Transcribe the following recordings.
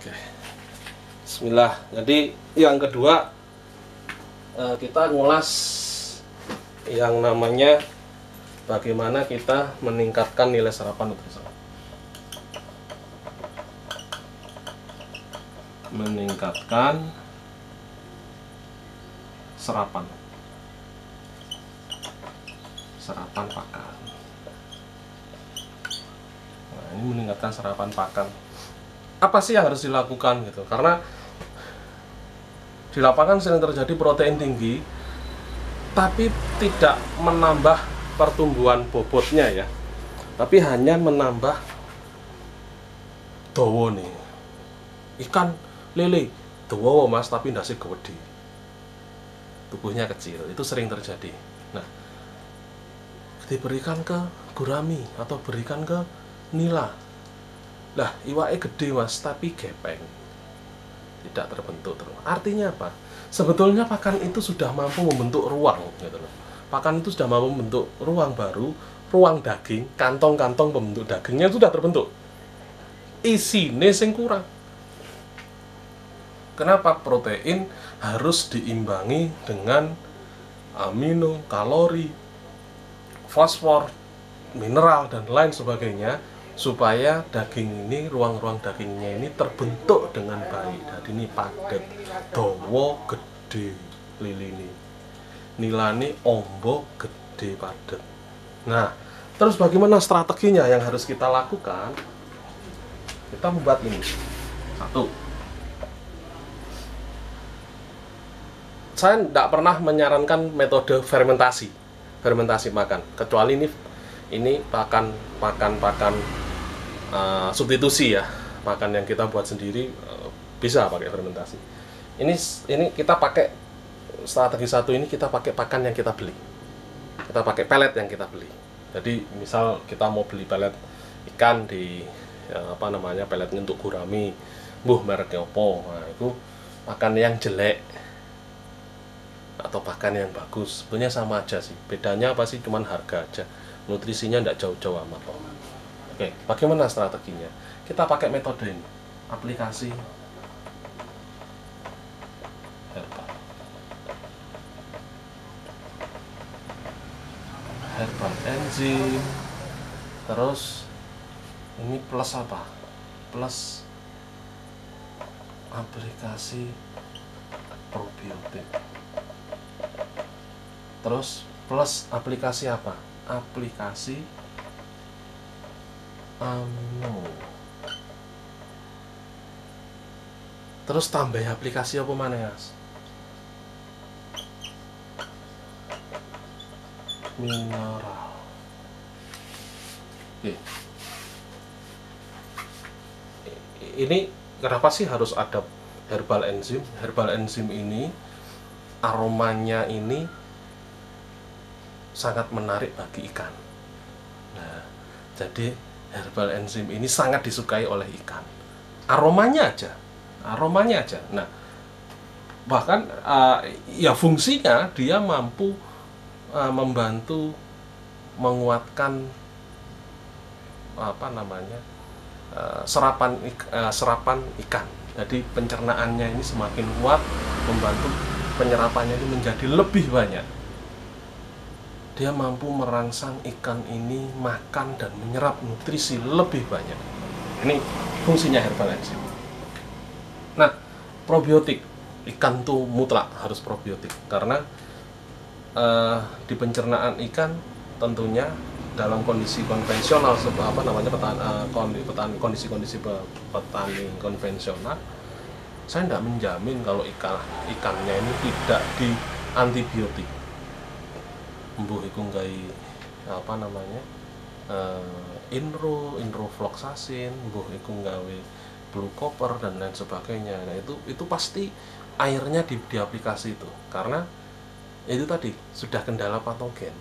Oke. Bismillah. Jadi yang kedua kita ngulas yang namanya bagaimana kita meningkatkan nilai serapan nutrisional. Meningkatkan serapan pakan. Nah, ini meningkatkan serapan pakan. Apa sih yang harus dilakukan gitu? Karena di lapangan sering terjadi protein tinggi tapi tidak menambah pertumbuhan bobotnya ya, tapi hanya menambah dawa nih. Ikan lele dawa mas tapi ndase gede, tubuhnya kecil. Itu sering terjadi. Nah, diberikan ke gurami atau berikan ke nila, lah iwake gede mas tapi gepeng, tidak terbentuk terus. Artinya apa? Sebetulnya pakan itu sudah mampu membentuk ruang gitu loh. Pakan itu sudah mampu membentuk ruang baru, ruang daging, kantong-kantong pembentuk dagingnya sudah terbentuk. Isine sing kurang. Kenapa protein harus diimbangi dengan amino, kalori, fosfor, mineral dan lain sebagainya supaya daging ini, ruang-ruang dagingnya ini terbentuk dengan baik. Jadi ini padat, dawa gede lilini, nilani ombo gede padat. Nah, terus bagaimana strateginya yang harus kita lakukan? Kita membuat ini. Satu, saya tidak pernah menyarankan metode fermentasi makan, kecuali ini pakan substitusi ya, makan yang kita buat sendiri bisa pakai fermentasi. Ini kita pakai strategi satu, ini kita pakai pakan yang kita beli, kita pakai pelet yang kita beli. Jadi misal kita mau beli pelet ikan di peletnya untuk gurami, mereknya opo, nah itu pakan yang jelek atau pakan yang bagus sebenarnya sama aja sih, bedanya apa sih, cuman harga aja, nutrisinya tidak jauh-jauh amat. Oke, bagaimana strateginya? Kita pakai metode ini, aplikasi herbal enzim, terus ini plus apa? Plus aplikasi probiotik. Terus plus aplikasi apa? Aplikasi amino. Terus tambah aplikasi apa mana ya? Mineral. Oke. Ini kenapa sih harus ada herbal enzim? Herbal enzim ini aromanya ini sangat menarik bagi ikan. Nah, jadi herbal enzim ini sangat disukai oleh ikan. Aromanya aja. Nah, bahkan ya fungsinya dia mampu membantu menguatkan serapan ikan. Jadi pencernaannya ini semakin kuat, membantu penyerapannya ini menjadi lebih banyak. Dia mampu merangsang ikan ini makan dan menyerap nutrisi lebih banyak. Ini fungsinya herbal enzim. Nah, probiotik, ikan tuh mutlak harus probiotik karena di pencernaan ikan tentunya dalam kondisi konvensional, kondisi petani konvensional, saya tidak menjamin kalau ikannya ini tidak di antibiotik. Mbuh iku nggawe inrofloxacin, mbuh iku nggawe blue copper dan lain sebagainya. Nah, itu pasti airnya di aplikasi itu karena itu tadi sudah kendala patogen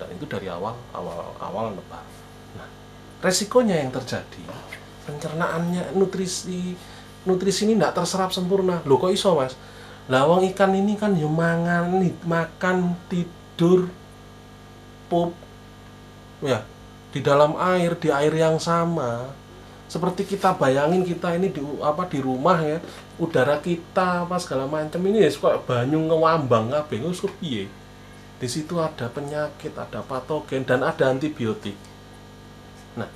dan itu dari awal nebar. Nah, resikonya yang terjadi pencernaannya nutrisi ini tidak terserap sempurna. Loh kok iso mas? Lawang ikan ini kan yo makan tidur pup ya di dalam air, di air yang sama, Seperti kita bayangin kita ini di rumah ya, udara kita apa segala macam ini ya suka banyu ngewambang kabeh wis kepiye. Di situ ada penyakit, ada patogen dan ada antibiotik. Nah,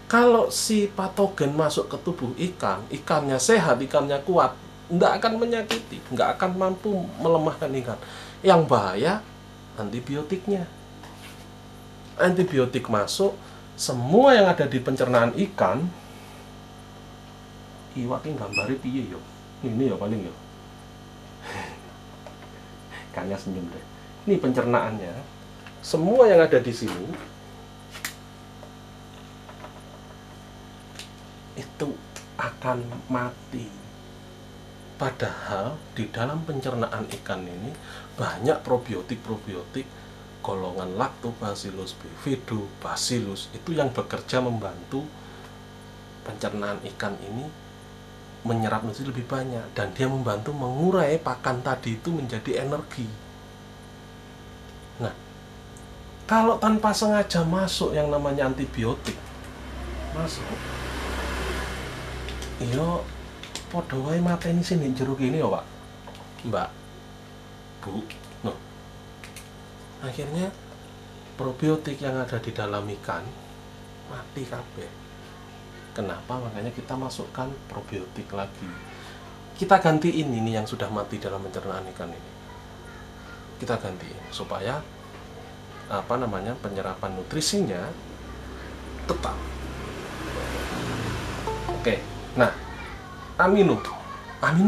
kalau si patogen masuk ke tubuh ikan, ikannya sehat, ikannya kuat, nggak akan menyakiti, nggak akan mampu melemahkan ikan. Yang bahaya antibiotiknya. Antibiotik masuk, semua yang ada di pencernaan ikan, iwak ini gambari piye yo? Ini ya paling yo. Kayaknya senyum deh. Ini pencernaannya. Semua yang ada di sini itu akan mati. Padahal di dalam pencernaan ikan ini banyak probiotik golongan Lactobacillus, Bifidobacillus itu yang bekerja membantu pencernaan ikan ini menyerap nutrisi lebih banyak, dan dia membantu mengurai pakan tadi itu menjadi energi. Nah, kalau tanpa sengaja masuk yang namanya antibiotik masuk, iyo padha wae mateni sing jero kene ya, Pak. Mbak. Bu. No. Akhirnya probiotik yang ada di dalam ikan mati kabeh. Kenapa? Makanya kita masukkan probiotik lagi. Kita gantiin ini yang sudah mati dalam pencernaan ikan ini. Kita gantiin supaya penyerapan nutrisinya tetap. Oke. Nah, amino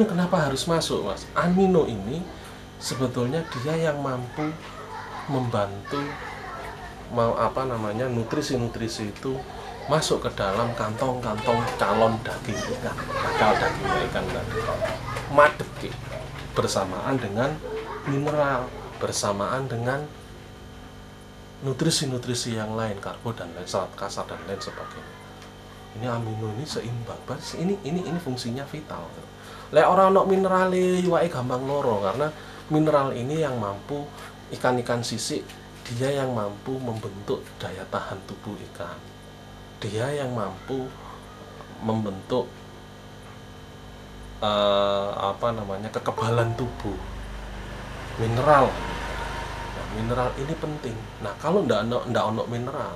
kenapa harus masuk, Mas? Amino ini sebetulnya dia yang mampu membantu nutrisi-nutrisi itu masuk ke dalam kantong-kantong calon daging ikan, bakal dagingnya ikan tadi, madep bersamaan dengan mineral, bersamaan dengan nutrisi-nutrisi yang lain, karbo dan lain, serat kasar dan lain sebagainya. Ini amino ini seimbang, ini fungsinya vital. Lek orang ono minerale iwake gampang loro, karena mineral ini yang mampu ikan-ikan sisik, dia yang mampu membentuk daya tahan tubuh ikan. Dia yang mampu membentuk kekebalan tubuh. Mineral. Nah, mineral ini penting. Nah, kalau ndak ono mineral,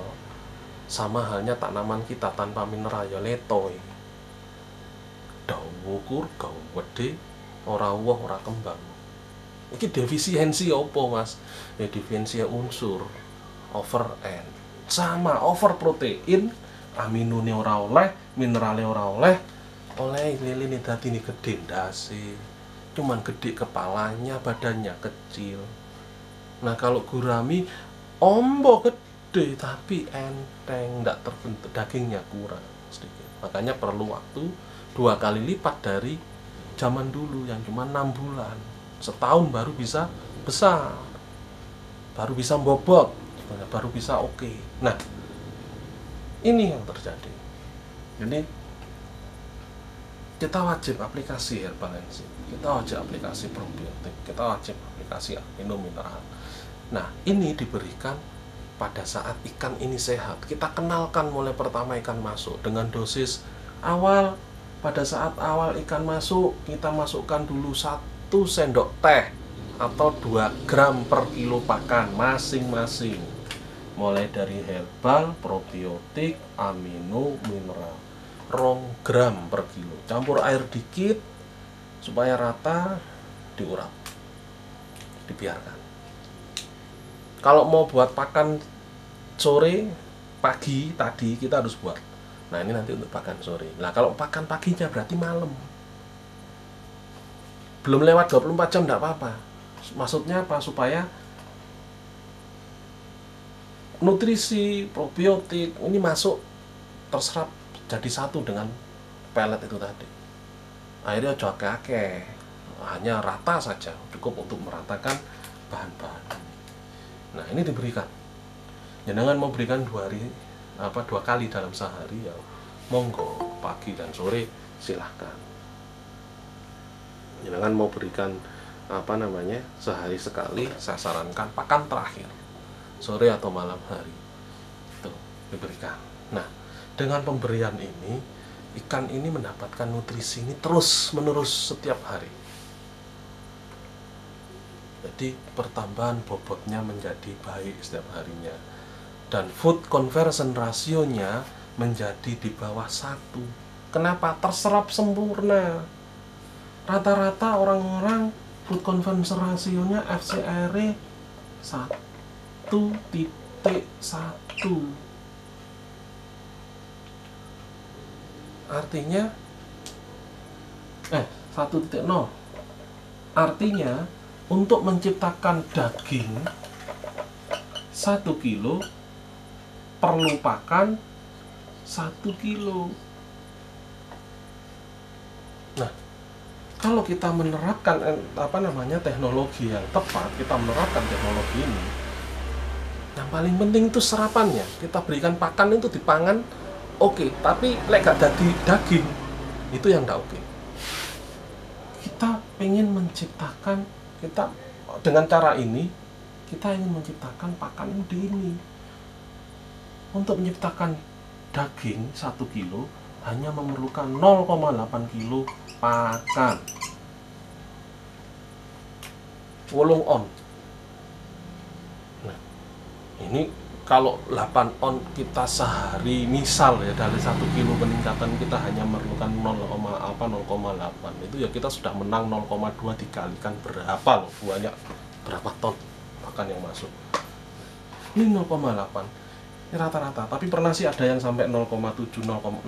sama halnya tanaman kita tanpa mineral ya letoy. Dawa ukur, gawe gede, ora woh, ora kembang. Iki defisiensi apa, Mas? Ya defisiensi unsur, over N. Sama over protein, aminone ora oleh, minerale ora oleh lele dadi ini gede ndase. Cuman gede kepalanya, badannya kecil. Nah, kalau gurami ombo gede tapi enteng, ndak terbentuk, dagingnya kurang sedikit. Makanya perlu waktu 2 kali lipat dari zaman dulu yang cuma 6 bulan. Setahun baru bisa besar, baru bisa bobot, baru bisa oke. Nah, ini yang terjadi. Jadi kita wajib aplikasi herbal enzim, kita wajib aplikasi probiotik, kita wajib aplikasi amino mineral. Nah, ini diberikan pada saat ikan ini sehat. Kita kenalkan mulai pertama ikan masuk dengan dosis awal. Pada saat awal ikan masuk, kita masukkan dulu 1 sendok teh atau 2 gram per kilo pakan masing-masing. Mulai dari herbal, probiotik, amino, mineral. 2 gram per kilo. Campur air dikit supaya rata, diurap. Dibiarkan. Kalau mau buat pakan sore, pagi tadi kita harus buat. Nah, ini nanti untuk pakan sore. Nah, kalau pakan paginya berarti malam. Belum lewat 24 jam enggak apa-apa. Maksudnya apa? Supaya nutrisi, probiotik ini masuk, terserap jadi satu dengan pelet itu tadi. Akhirnya akeh-akeh, hanya rata saja, cukup untuk meratakan bahan-bahan. Nah, ini diberikan. Jangan mau berikan 2 kali dalam sehari, ya monggo, pagi dan sore silahkan. Jangan mau berikan sehari sekali, saya sarankan pakan terakhir sore atau malam hari itu diberikan. Nah, Dengan pemberian ini, ikan ini mendapatkan nutrisi ini terus menerus setiap hari. Jadi pertambahan bobotnya menjadi baik setiap harinya, dan food conversion rasionya menjadi di bawah 1. Kenapa? Terserap sempurna. Rata-rata orang-orang food conversion rasionya FCR 1,1. Artinya 1,0. Artinya untuk menciptakan daging 1 kilo perlu pakan 1 kilo. Nah, kalau kita menerapkan teknologi yang tepat, kita menerapkan teknologi ini, yang paling penting itu serapannya. Kita berikan pakan itu di pangan, oke, tapi lek gak jadi daging, itu yang gak oke. Kita pengen menciptakan, kita dengan cara ini kita ingin menciptakan pakan ini. Untuk menciptakan daging 1 kilo hanya memerlukan 0,8 kilo pakan. Wolung on. Nah, ini kalau 8 on kita sehari, misal ya, dari 1 kilo peningkatan kita hanya memerlukan 0,8, itu ya kita sudah menang 0,2 dikalikan berapa loh, banyak, berapa ton pakan yang masuk. Ini 0,8, ini rata-rata, tapi pernah sih ada yang sampai 0,7, 0,6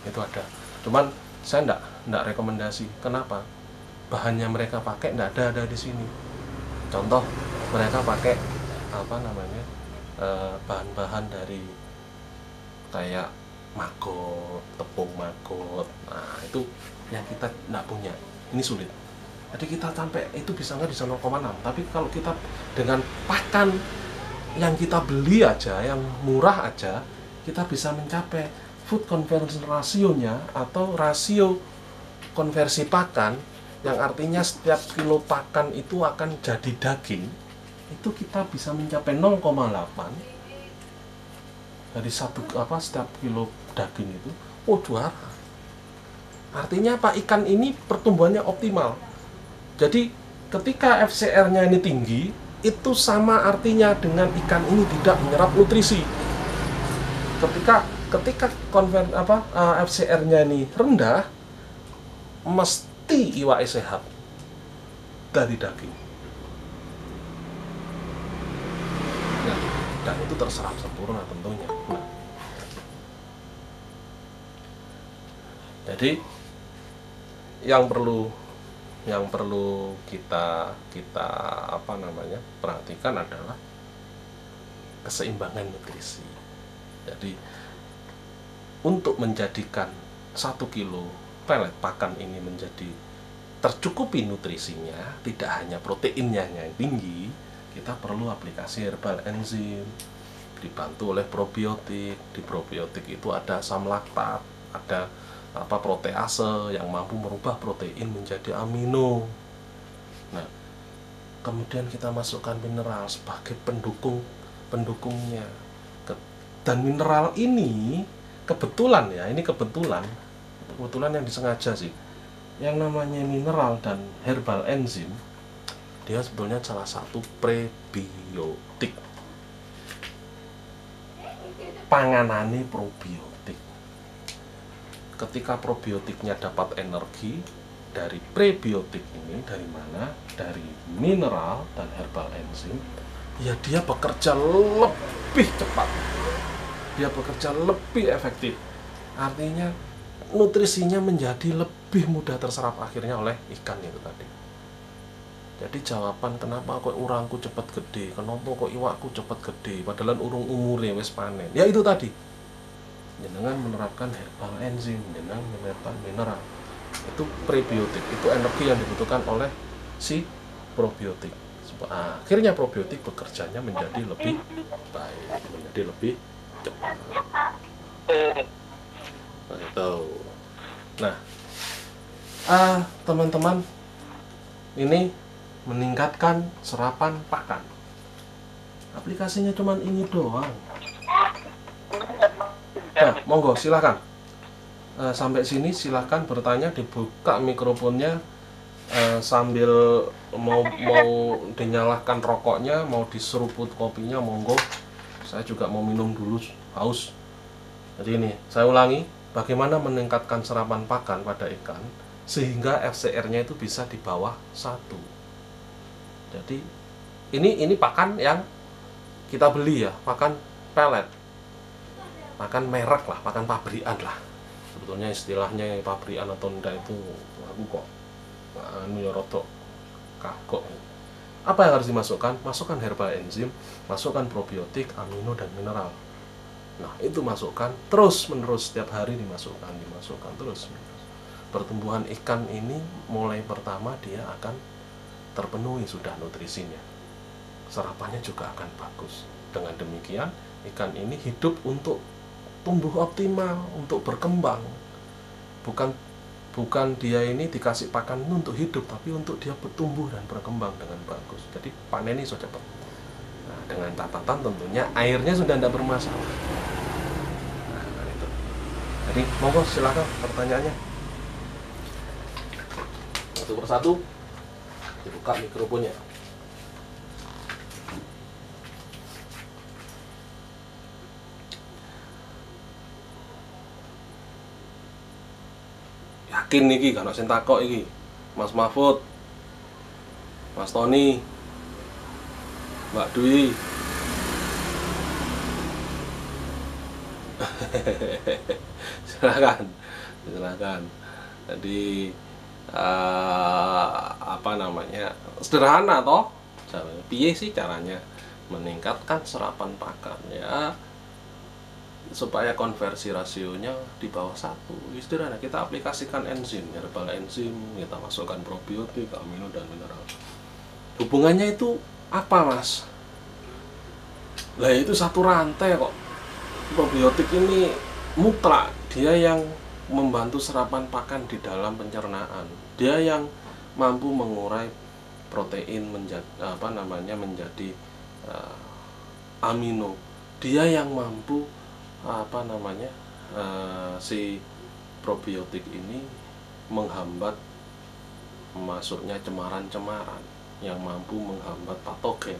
itu ada. Cuman saya enggak rekomendasi. Kenapa? Bahannya mereka pakai enggak ada di sini. Contoh, mereka pakai bahan-bahan dari kayak maggot, tepung maggot. Nah, itu yang kita enggak punya. Ini sulit. Jadi kita sampai itu bisa 0,6. Tapi kalau kita dengan pakan yang kita beli aja, yang murah aja, kita bisa mencapai food conversion rasionya atau rasio konversi pakan, yang artinya setiap kilo pakan itu akan jadi daging, itu kita bisa mencapai 0,8 dari setiap kilo daging itu. Oh, juara. Artinya apa? Ikan ini pertumbuhannya optimal. Jadi ketika FCR-nya ini tinggi, itu sama artinya dengan ikan ini tidak menyerap nutrisi. Ketika FCR-nya ini rendah, mesti iwake sehat dari daging. Nah, dan itu terserap sempurna tentunya. Nah, jadi yang perlu kita perhatikan adalah keseimbangan nutrisi. Jadi untuk menjadikan 1 kilo pelet pakan ini menjadi tercukupi nutrisinya, tidak hanya proteinnya yang tinggi, kita perlu aplikasi herbal enzim dibantu oleh probiotik. Di probiotik itu ada asam laktat, ada protease yang mampu merubah protein menjadi amino. Nah, kemudian kita masukkan mineral sebagai pendukungnya. Dan mineral ini kebetulan yang disengaja sih. Yang namanya mineral dan herbal enzim, dia sebenarnya salah satu prebiotik. Panganane probiotik. Ketika probiotiknya dapat energi dari prebiotik ini, dari mana? Dari mineral dan herbal enzim, ya dia bekerja lebih cepat, dia bekerja lebih efektif. Artinya nutrisinya menjadi lebih mudah terserap akhirnya oleh ikan itu tadi. Jadi jawaban kenapa kok urangku cepat gede, kenapa kok iwakku cepat gede, padahal urung umurnya wis panen, ya itu tadi, dengan menerapkan herbal enzim, dengan menerapkan mineral. Itu prebiotik, itu energi yang dibutuhkan oleh si probiotik. Akhirnya probiotik bekerjanya menjadi lebih baik, menjadi lebih cepat. Nah, teman-teman, ini meningkatkan serapan pakan. Aplikasinya cuman ini doang. Nah, monggo silahkan. Sampai sini silahkan bertanya, dibuka mikrofonnya, sambil mau dinyalakan rokoknya, mau diseruput kopinya, monggo. Saya juga mau minum dulu, haus. Jadi ini, saya ulangi, bagaimana meningkatkan serapan pakan pada ikan sehingga FCR-nya itu bisa di bawah 1. Jadi ini pakan yang kita beli ya, pakan pelet, pakan merek lah, pakan pabrikan lah. Sebetulnya istilahnya pabrikan atau enggak itu aku kok ya rotok kagok. Apa yang harus dimasukkan? Masukkan herbal enzim, masukkan probiotik, amino dan mineral. Nah, itu masukkan terus menerus, setiap hari dimasukkan terus menerus. Pertumbuhan ikan ini mulai pertama dia akan terpenuhi sudah nutrisinya. Serapannya juga akan bagus. Dengan demikian, ikan ini hidup untuk tumbuh optimal, untuk berkembang. Bukan dia ini dikasih pakan untuk hidup, tapi untuk dia bertumbuh dan berkembang dengan bagus. Jadi panen ini sudah cepat. Nah, dengan catatan tentunya airnya sudah tidak bermasalah. Nah, itu. Jadi monggo silakan pertanyaannya. Satu persatu dibuka mikrofonnya. Yakin iki kan sing takok iki. Mas Mahfud, Mas Tony, Mbak Dwi. Silakan. Jadi apa namanya? Sederhana toh? Piye sih caranya meningkatkan serapan pakan ya? Supaya konversi rasionya di bawah 1. Sederhana, kita aplikasikan enzim, herbal enzim, kita masukkan probiotik, amino dan mineral. Hubungannya itu apa, Mas? Lah itu satu rantai kok. Probiotik ini mutlak, dia yang membantu serapan pakan di dalam pencernaan. Dia yang mampu mengurai protein menjadi amino. Dia yang mampu si probiotik ini menghambat masuknya cemaran-cemaran, yang mampu menghambat patogen,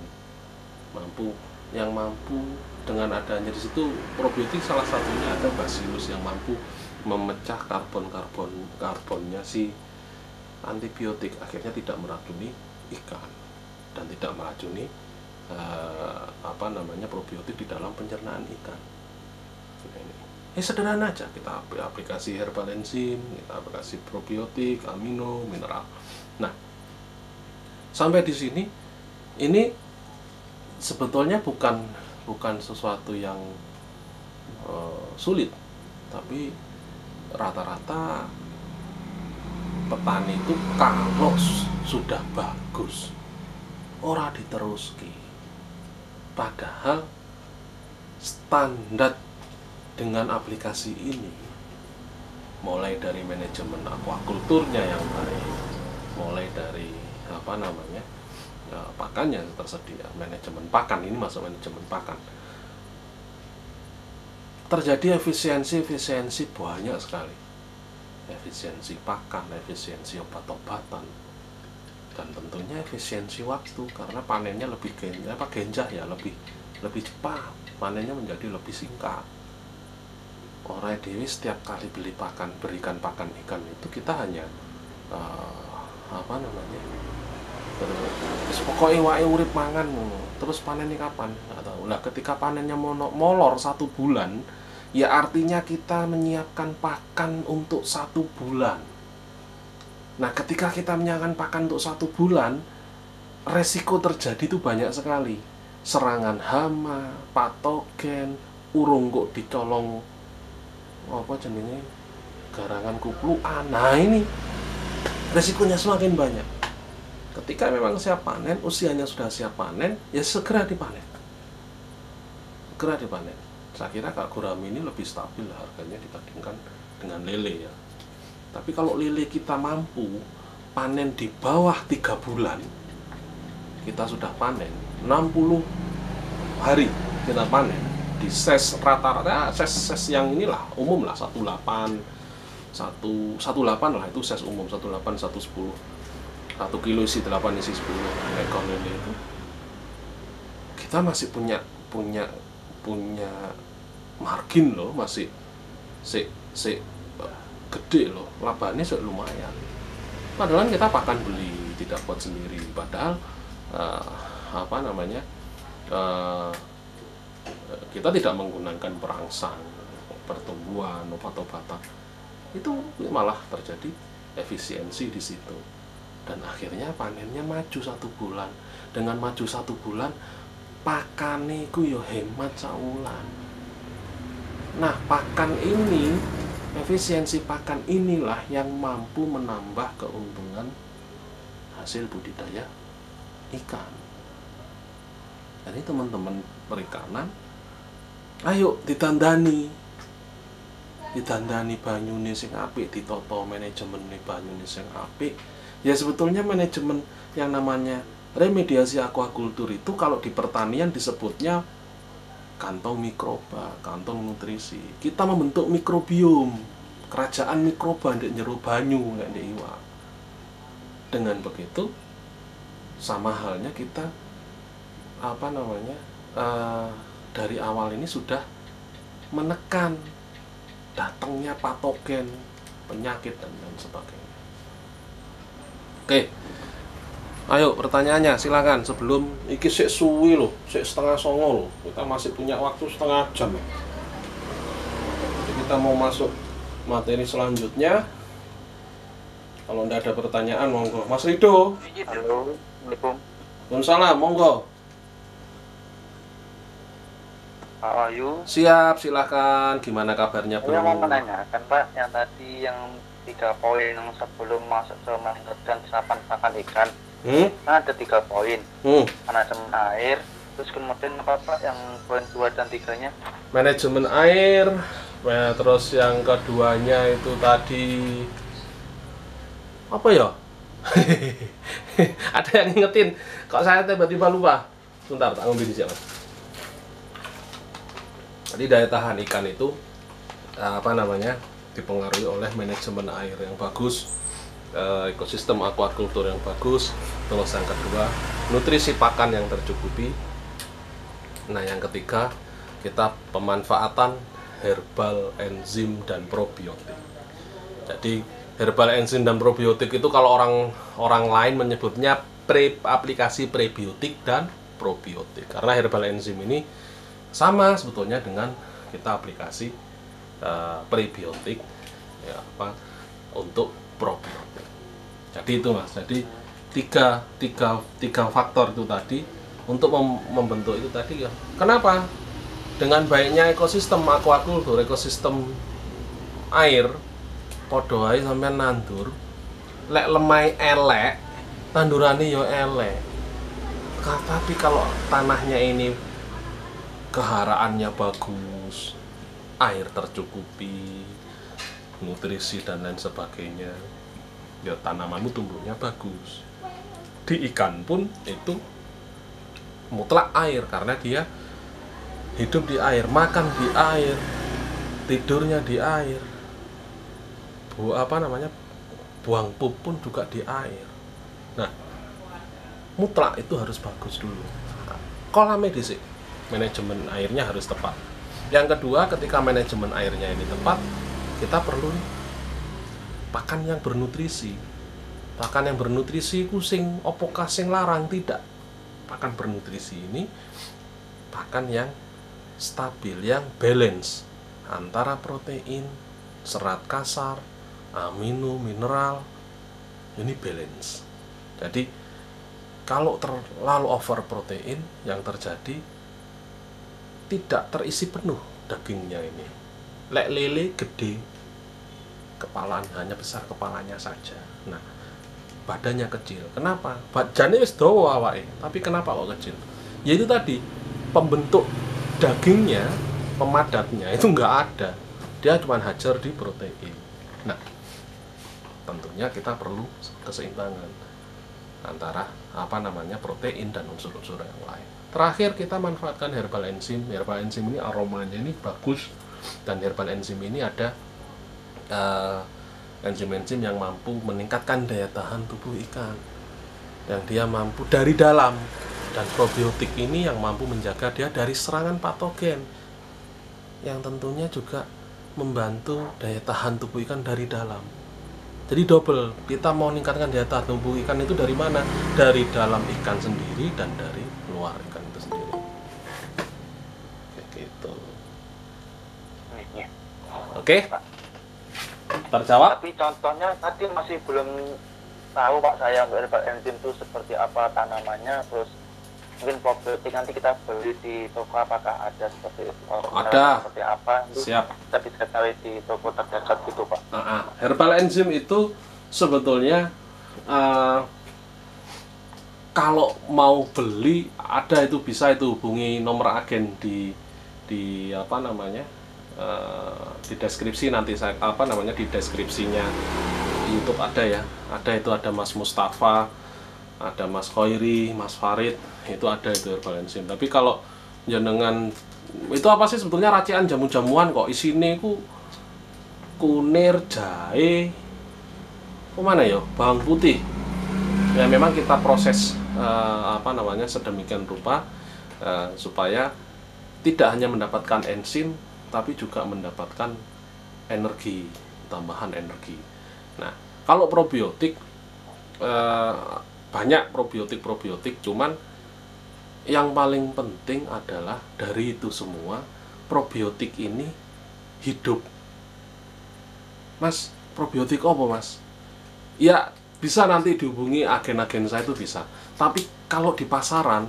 yang mampu dengan adanya di situ probiotik, salah satunya ada bacillus yang mampu memecah karbonnya si antibiotik, akhirnya tidak meracuni ikan dan tidak meracuni probiotik di dalam pencernaan ikan. Sederhana aja, kita aplikasi herbal enzim, kita aplikasi probiotik, amino, mineral. Nah, sampai di sini ini sebetulnya bukan sesuatu yang sulit, tapi rata-rata petani itu kalau sudah bagus ora diteruski, padahal standar dengan aplikasi ini, mulai dari manajemen aquakulturnya yang baik, mulai dari pakan yang tersedia, manajemen pakan ini masuk manajemen pakan, terjadi efisiensi banyak sekali, efisiensi pakan, efisiensi obat-obatan, dan tentunya efisiensi waktu, karena panennya lebih lebih cepat, panennya menjadi lebih singkat. Orang dewi setiap kali berikan pakan ikan itu kita hanya pokoknya wae urip mangan, terus panennya kapan nggak tahu. Lah ketika panennya molor 1 bulan, ya artinya kita menyiapkan pakan untuk 1 bulan. Nah ketika kita menyiapkan pakan untuk 1 bulan, resiko terjadi itu banyak sekali, serangan hama, patogen, urung kok dicolong garangan kupluan. Nah ini resikonya semakin banyak. Ketika memang siap panen, usianya sudah siap panen, ya segera dipanen. Saya kira Kak gurami ini lebih stabil harganya dibandingkan dengan lele ya. Tapi kalau lele kita mampu panen di bawah 3 bulan, kita sudah panen 60 hari kita panen, di ses rata-rata, ses yang inilah umum lah, 18 lah, itu ses umum 18 110, 1 kilo isi 8 isi 10 ekor lele itu kita masih punya margin loh, masih gede loh, labanya lumayan. Padahal kita pakan beli, tidak buat sendiri. Padahal kita tidak menggunakan perangsang, pertumbuhan, obat-obatan. Itu malah terjadi efisiensi di situ. Dan akhirnya panennya maju 1 bulan. Dengan maju 1 bulan, pakane ku yo hemat saulan. Nah, pakan ini, efisiensi pakan inilah yang mampu menambah keuntungan hasil budidaya ikan. Jadi teman-teman perikanan, ayo ditandani banyune sing apik, ditata manajemen banyune sing apik. Ya sebetulnya manajemen yang namanya remediasi aquacultur itu kalau di pertanian disebutnya kantong mikroba, kantong nutrisi. Kita membentuk mikrobiom, kerajaan mikroba ndek jero banyu ndek iwak. Dengan begitu sama halnya kita dari awal ini sudah menekan datangnya patogen, penyakit dan lain sebagainya. Oke. Ayo pertanyaannya silakan, sebelum iki sik suwi loh, sik 8:30 loh. Kita masih punya waktu setengah jam. Jadi kita mau masuk materi selanjutnya. Kalau tidak ada pertanyaan, monggo. Mas Rido. Halo, Assalamualaikum. Waalaikumsalam, monggo. Pak Wahyu. Siap, silakan. Gimana kabarnya, Bro? Saya mau menanyakan, Pak, yang tadi yang 3 poin yang sebelum masuk ke metode dan serapan pakan ikan. Kan ada 3 poin. Manajemen air, terus kemudian apa Pak yang poin 2 dan 3-nya? Manajemen air, terus yang keduanya itu tadi apa ya? Ada yang ngingetin, kok saya tiba-tiba lupa. Sebentar, tak ngambil di sini. Jadi daya tahan ikan itu dipengaruhi oleh manajemen air yang bagus, ekosistem aquacultur yang bagus, terus yang kedua nutrisi pakan yang tercukupi. Nah, yang ketiga kita pemanfaatan herbal, enzim dan probiotik. Jadi herbal, enzim dan probiotik itu kalau orang lain menyebutnya aplikasi prebiotik dan probiotik, karena herbal enzim ini sama sebetulnya dengan kita aplikasi prebiotik untuk probiotik. Jadi itu Mas, jadi tiga faktor itu tadi untuk membentuk itu tadi ya. Kenapa? Dengan baiknya ekosistem aquacultur, ekosistem air, podo ae sampean nandur, lek lemai elek, tandurane yo elek. Tapi kalau tanahnya ini keharaannya bagus, air tercukupi, nutrisi dan lain sebagainya, ya tanamanmu tumbuhnya bagus. Di ikan pun itu mutlak air, karena dia hidup di air, makan di air, tidurnya di air, buang pup pun juga di air. Nah, mutlak itu harus bagus dulu. Kolame dhisik, manajemen airnya harus tepat. Yang kedua, ketika manajemen airnya ini tepat, kita perlu pakan yang bernutrisi. Pakan yang bernutrisi sing opo sing larang, tidak. Pakan bernutrisi ini pakan yang stabil, yang balance antara protein, serat kasar, amino, mineral. Ini balance. Jadi kalau terlalu over protein, yang terjadi tidak terisi penuh dagingnya ini. Lek lele gede, kepalanya hanya besar kepalanya saja. Nah, badannya kecil. Kenapa? Badannya wis dawa awake, tapi kenapa kok kecil? Ya itu tadi, pembentuk dagingnya, pemadatnya itu nggak ada. Dia cuma hajar di protein. Nah, tentunya kita perlu keseimbangan. antara protein dan unsur-unsur yang lain. Terakhir kita manfaatkan herbal enzim. Herbal enzim ini aromanya ini bagus, dan herbal enzim ini ada enzim-enzim yang mampu meningkatkan daya tahan tubuh ikan, yang dia mampu dari dalam, dan probiotik ini yang mampu menjaga dia dari serangan patogen, yang tentunya juga membantu daya tahan tubuh ikan dari dalam. Jadi double, kita mau meningkatkan daya tahan tubuh ikan itu dari mana? Dari dalam ikan sendiri dan dari luar ikan itu sendiri. Kayak gitu. Oke? Terjawab? Tapi contohnya tadi masih belum tahu Pak saya herbal enzim itu seperti apa tanamannya, terus mungkin probiotik nanti kita beli di toko apakah ada seperti itu? Ada. Seperti apa? Siap. Kita bisa cari di toko terdekat gitu Pak. Herbal enzim itu sebetulnya kalau mau beli ada, itu bisa itu hubungi nomor agen di di deskripsi nanti saya di deskripsinya YouTube ada ya. Itu ada Mas Mustafa, ada Mas Khairi, Mas Farid, itu ada itu herbal enzim. Tapi kalau jenengan itu apa sih sebetulnya racikan jamu-jamuan kok, isine ku kunir, jahe, kemana ya, bawang putih. Ya memang kita proses sedemikian rupa supaya tidak hanya mendapatkan enzim tapi juga mendapatkan energi, tambahan energi. Nah, kalau probiotik banyak probiotik, cuman yang paling penting adalah dari itu semua probiotik ini hidup. Mas, probiotik apa Mas? Ya bisa nanti dihubungi agen-agen saya, itu bisa. Tapi kalau di pasaran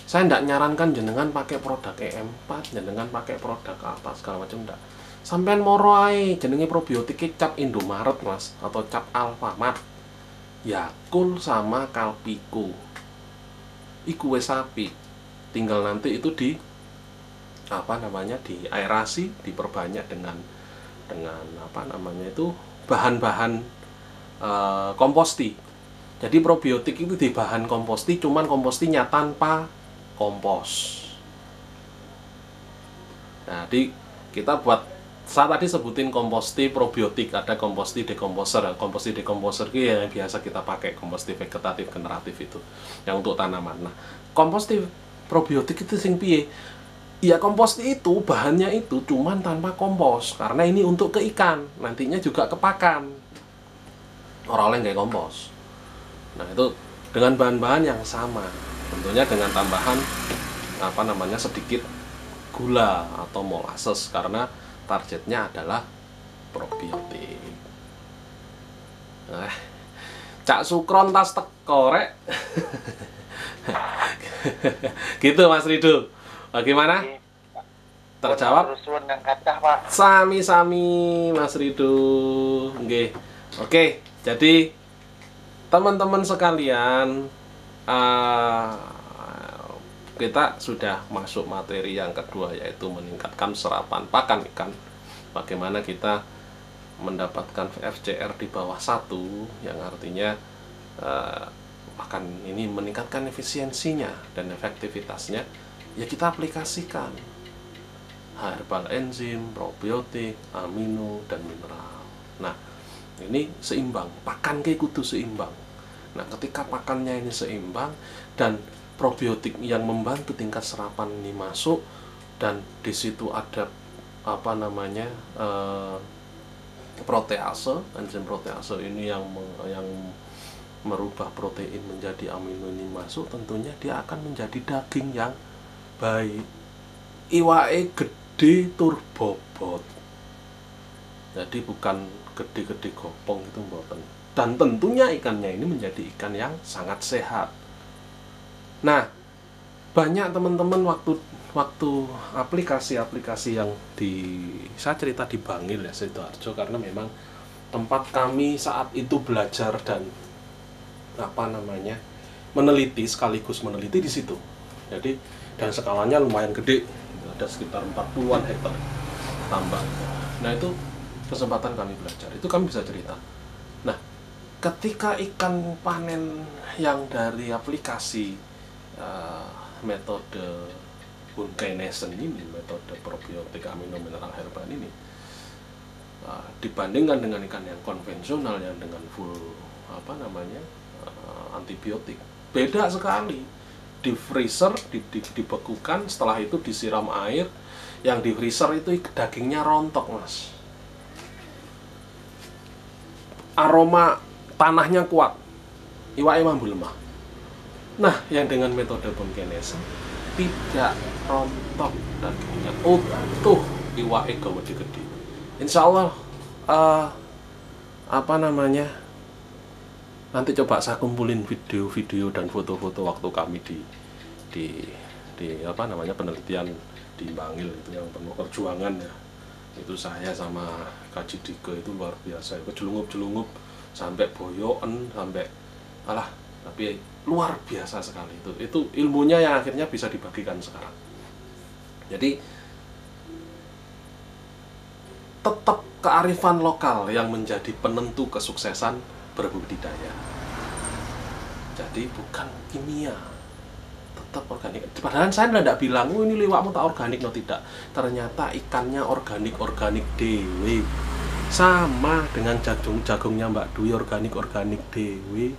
saya tidak nyarankan jenengan pakai produk E4, jenengan pakai produk apa segala macam, enggak. Sampean moro ae jenenge probiotik cap Indomaret Mas, atau cap Alfamart. Yakult sama Kalpiko. Iku wis apik. Tinggal nanti itu di diaerasi, diperbanyak dengan bahan-bahan komposti. Jadi probiotik itu di bahan komposti, cuman kompostinya tanpa kompos. Nah, kita buat, saya tadi sebutin komposti probiotik, ada komposti dekomposer. Komposti dekomposer itu yang biasa kita pakai, komposti vegetatif generatif itu yang untuk tanaman. Nah, komposti probiotik itu sing piye? Ya komposti itu bahannya itu cuman tanpa kompos, karena ini untuk ke ikan, nantinya juga ke pakan. Orang lain kayak kompos. Nah, itu dengan bahan-bahan yang sama, tentunya dengan tambahan sedikit gula atau molasses, karena targetnya adalah probiotik. Cak Sukron tas tekorek. Gitu Mas Rido. Bagaimana? Terjawab? Sami-sami Mas Rido. Nggih. Oke, jadi teman-teman sekalian, kita sudah masuk materi yang kedua, yaitu meningkatkan serapan pakan ikan. Bagaimana kita mendapatkan FCR di bawah 1, yang artinya pakan ini meningkatkan efisiensinya dan efektivitasnya. Ya kita aplikasikan herbal enzim, probiotik, amino, dan mineral. Nah, ini seimbang, pakan kayak kudu seimbang. Nah, ketika pakannya ini seimbang dan probiotik yang membantu tingkat serapan ini masuk, dan di situ ada protease, enzim protease ini yang merubah protein menjadi amino ini masuk, tentunya dia akan menjadi daging yang baik. Iwake gede tur bobot. Jadi bukan gede-gede gopong, itu mboten. Dan tentunya ikannya ini menjadi ikan yang sangat sehat. Nah, banyak teman-teman waktu aplikasi-aplikasi yang saya cerita di Bangil ya, Sidoarjo, karena memang tempat kami saat itu belajar dan meneliti, sekaligus meneliti di situ. Jadi, dan skalanya lumayan gede, ada sekitar 40-an hektar tambang. Nah, itu kesempatan kami belajar, itu kami bisa cerita. Nah, ketika ikan panen yang dari aplikasi metode Bunkenessen ini, metode probiotik amino mineral herban ini, dibandingkan dengan ikan yang konvensional yang dengan full antibiotik, beda sekali. Di freezer, dibekukan, setelah itu disiram air. Yang di freezer itu dagingnya rontok, Mas. Aroma tanahnya kuat, iwaknya mambu lemah. Nah, yang dengan metode Bunkenessen tidak rontok dagingnya, utuh, iwaknya gede-gede. Insya Allah nanti coba saya kumpulin video-video dan foto-foto waktu kami di penelitian di Bangil, itu yang penuh perjuangan ya. Itu saya sama Kaji Dike itu luar biasa, itu jelungup sampai boyoen, sampai tapi luar biasa sekali itu ilmunya yang akhirnya bisa dibagikan sekarang. Jadi tetap kearifan lokal yang menjadi penentu kesuksesan berbudidaya. Jadi bukan kimia, tetap organik. Padahal saya tidak bilang, ini liwakmu tak organik, no, tidak. Ternyata ikannya organik dewe. Sama dengan jagungnya Mbak Dwi, organik dewe.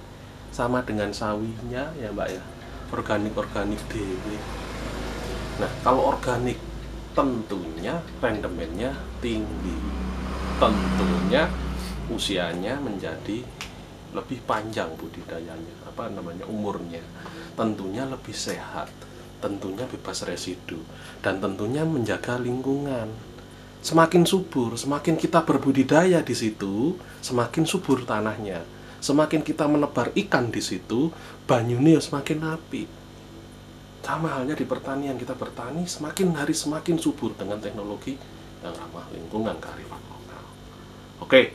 Sama dengan sawinya ya Mbak ya, organik dewe. Nah, kalau organik tentunya rendemennya tinggi, tentunya usianya menjadi lebih panjang budidayanya, umurnya, tentunya lebih sehat, tentunya bebas residu, dan tentunya menjaga lingkungan. Semakin subur, semakin kita berbudidaya di situ, semakin subur tanahnya. Semakin kita menebar ikan di situ, banyune semakin apik. Sama halnya di pertanian, kita bertani semakin hari semakin subur dengan teknologi yang ramah lingkungan, kearifan lokal. Oke,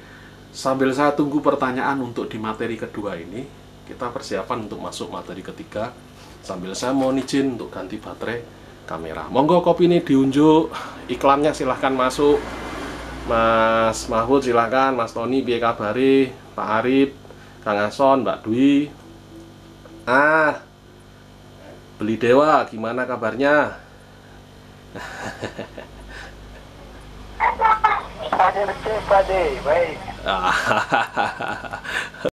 sambil saya tunggu pertanyaan untuk di materi kedua ini, kita persiapan untuk masuk materi ketiga. Sambil saya mau izin untuk ganti baterai kamera. Monggo kopi ini diunjuk, iklannya silahkan masuk. Mas Mahfud silahkan, Mas Tony piye kabari, Pak Arif, Kang Ason, Mbak Dwi. Beli Dewa, gimana kabarnya? Pade, baik.